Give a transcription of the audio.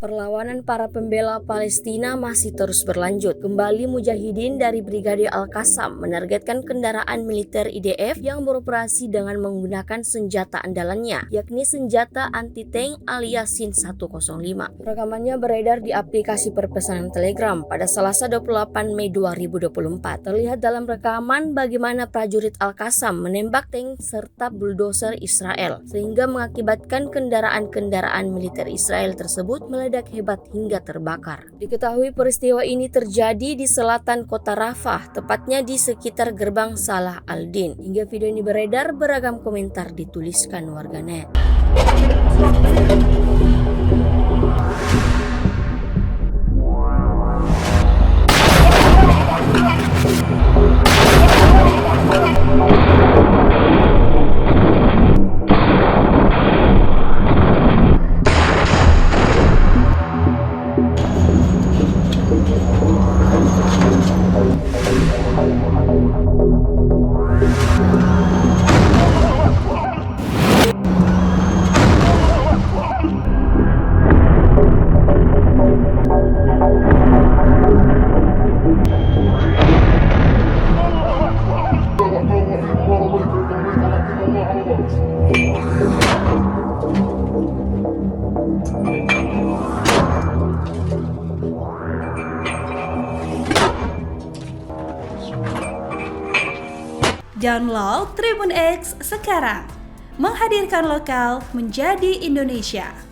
Perlawanan para pembela Palestina masih terus berlanjut. Kembali mujahidin dari Brigade Al-Qassam menargetkan kendaraan militer IDF yang beroperasi dengan menggunakan senjata andalannya, yakni senjata anti-tank Al-Yasin 105. Rekamannya beredar di aplikasi perpesanan Telegram pada Selasa 28 Mei 2024. Terlihat dalam rekaman bagaimana prajurit Al-Qassam menembak tank serta bulldozer Israel, sehingga mengakibatkan kendaraan-kendaraan militer Israel tersebut meledak hebat hingga terbakar. Diketahui peristiwa ini terjadi di selatan kota Rafah, tepatnya di sekitar gerbang Salah Al-Din. Hingga video ini beredar, beragam komentar dituliskan warganet. Download Tribun X sekarang, menghadirkan lokal menjadi Indonesia.